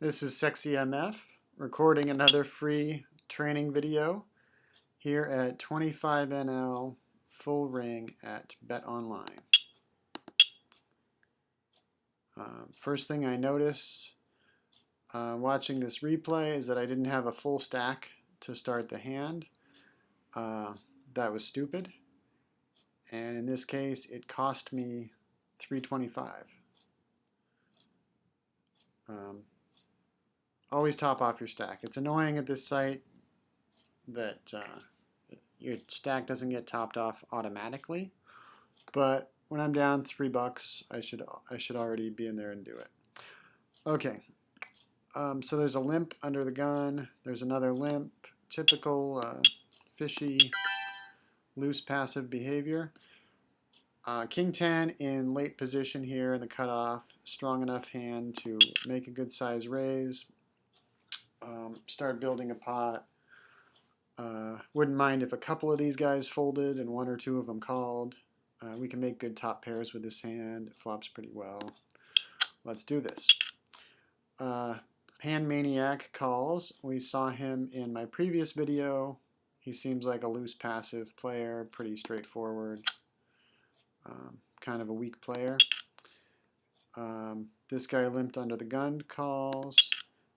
This is Sexy MF recording another free training video here at 25NL full ring at Bet Online. First thing I notice watching this replay is that I didn't have a full stack to start the hand. That was stupid, and in this case it cost me $325. Always top off your stack. It's annoying at this site that your stack doesn't get topped off automatically, but when I'm down $3, I should already be in there and do it. Okay, so there's a limp under the gun. There's another limp. Typical fishy, loose passive behavior. King 10 in late position here in the cutoff. Strong enough hand to make a good size raise. Start building a pot. Wouldn't mind if a couple of these guys folded and one or two of them called. We can make good top pairs with this hand. It flops pretty well. Let's do this. Pan Maniac calls. We saw him in my previous video. He seems like a loose passive player, pretty straightforward. Kind of a weak player. This guy limped under the gun calls.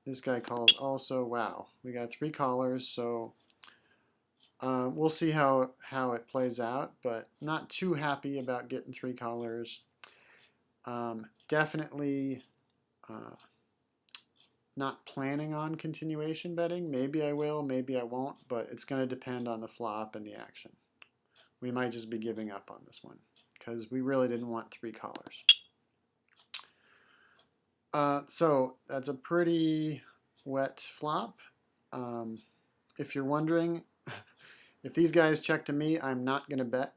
This guy calls also. Wow, we got 3 callers, so we'll see how it plays out, but not too happy about getting 3 callers. Definitely not planning on continuation betting. Maybe I will, maybe I won't, but it's going to depend on the flop and the action. We might just be giving up on this one because we really didn't want 3 callers. So that's a pretty wet flop. If you're wondering, if these guys check to me, I'm not going to bet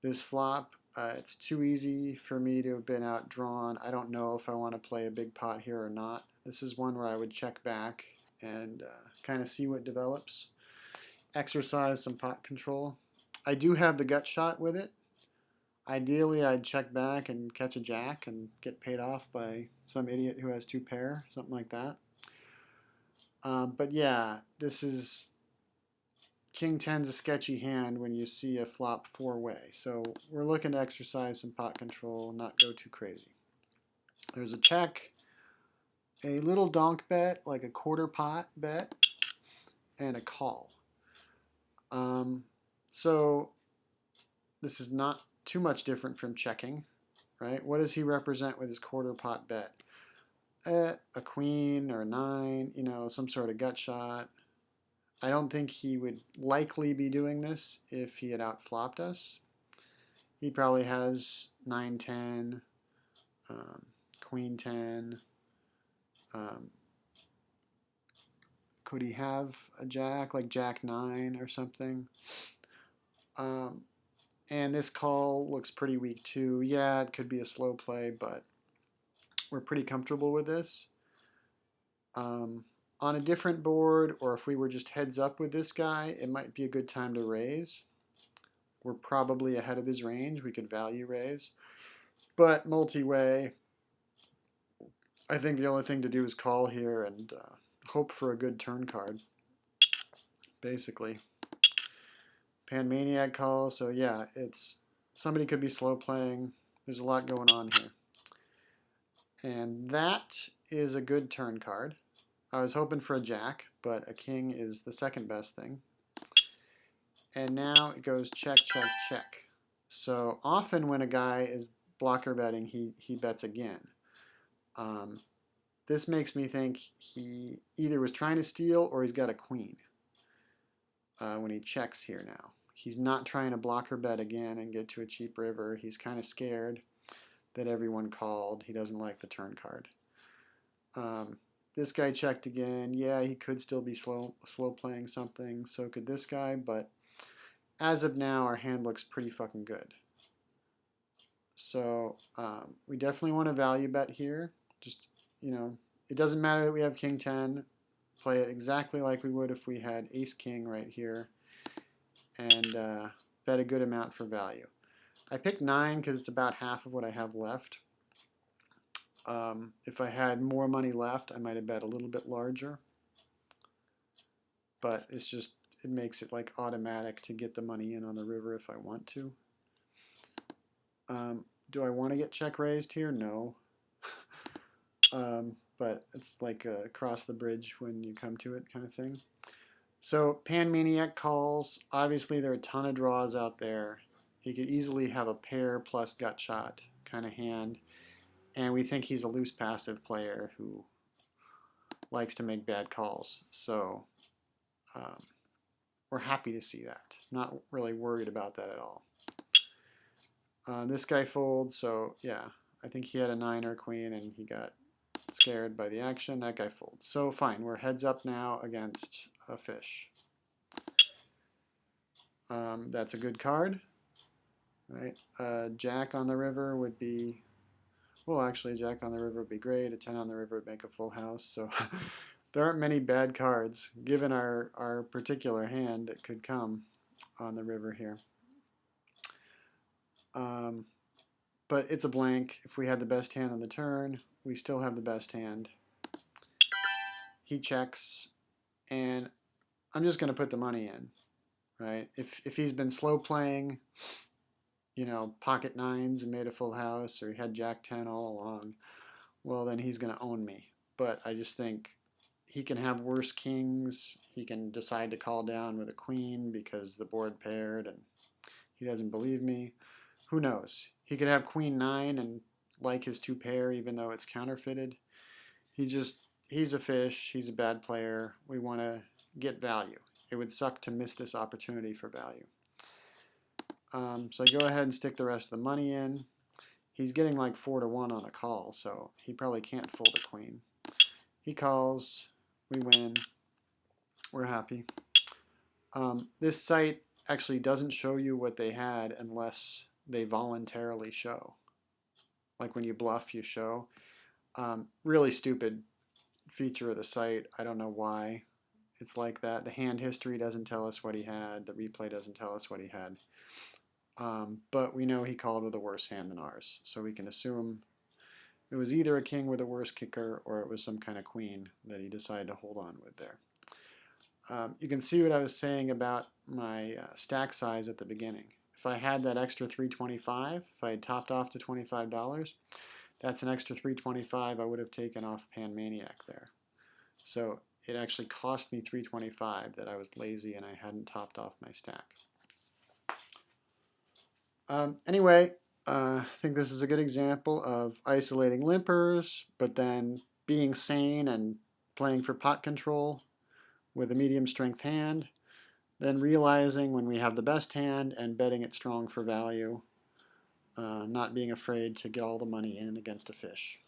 this flop. It's too easy for me to have been outdrawn. I don't know if I want to play a big pot here or not. This is one where I would check back and kind of see what develops. Exercise some pot control. I do have the gut shot with it. Ideally, I'd check back and catch a jack and get paid off by some idiot who has 2 pair, something like that. But yeah, this is King 10's a sketchy hand when you see a flop 4-way. So we're looking to exercise some pot control, not go too crazy. There's a check, a little donk bet, like a quarter pot bet, and a call. So this is not too much different from checking, right? What does he represent with his quarter pot bet? A queen or a 9, you know, some sort of gut shot. I don't think he would likely be doing this if he had outflopped us. He probably has 9-10, queen 10. Could he have a jack, like jack 9 or something? And this call looks pretty weak too. Yeah, it could be a slow play, but we're pretty comfortable with this. On a different board, or if we were just heads up with this guy, it might be a good time to raise. We're probably ahead of his range. We could value raise. But multi-way, I think the only thing to do is call here and hope for a good turn card, basically. Pan Maniac call, so yeah, it's somebody could be slow playing. There's a lot going on here. And that is a good turn card. I was hoping for a jack, but a king is the second best thing. And now it goes check, check, check. So often when a guy is blocker betting, he bets again. This makes me think he either was trying to steal or he's got a queen when he checks here now. He's not trying to blocker bet again and get to a cheap river. He's kind of scared that everyone called. He doesn't like the turn card. This guy checked again. Yeah, he could still be slow playing something. So could this guy, but as of now, our hand looks pretty fucking good. So we definitely want to value bet here. Just, you know, it doesn't matter that we have King 10. Play it exactly like we would if we had Ace King right here, and bet a good amount for value. I picked 9 because it's about half of what I have left. If I had more money left, I might have bet a little bit larger. But it's just, it makes it like automatic to get the money in on the river if I want to. Do I want to get check raised here? No. But it's like across the bridge when you come to it kind of thing. So Pan Maniac calls. Obviously, there are a ton of draws out there. He could easily have a pair plus gut shot kind of hand. And we think he's a loose passive player who likes to make bad calls. So we're happy to see that. Not really worried about that at all. This guy folds, so yeah, I think he had a 9 or a queen and he got scared by the action. That guy folds. So fine, we're heads up now against a fish. That's a good card, right? Jack on the river would be, well, actually, Jack on the river would be great. A 10 on the river would make a full house. So there aren't many bad cards, given our particular hand that could come on the river here. But it's a blank. If we had the best hand on the turn, we still have the best hand. He checks, and I'm just going to put the money in, right? If he's been slow playing, you know, pocket nines and made a full house, or he had Jack 10 all along, well, then he's going to own me. But I just think he can have worse kings. He can decide to call down with a queen because the board paired and he doesn't believe me. Who knows? He could have queen 9 and like his 2 pair even though it's counterfeited. He's a fish. He's a bad player. We want to get value. It would suck to miss this opportunity for value. So I go ahead and stick the rest of the money in. He's getting like 4 to 1 on a call, so he probably can't fold a queen. He calls. We win. We're happy. This site actually doesn't show you what they had unless they voluntarily show. Like when you bluff, you show. Really stupid feature of the site. I don't know why it's like that. The hand history doesn't tell us what he had. The replay doesn't tell us what he had. But we know he called with a worse hand than ours. So we can assume it was either a king with a worse kicker or it was some kind of queen that he decided to hold on with there. You can see what I was saying about my stack size at the beginning. If I had that extra $325, if I had topped off to $25, that's an extra $325 I would have taken off Pan Maniac there. So it actually cost me $325 that I was lazy and I hadn't topped off my stack. Anyway, I think this is a good example of isolating limpers, but then being sane and playing for pot control with a medium strength hand, then realizing when we have the best hand and betting it strong for value, not being afraid to get all the money in against a fish.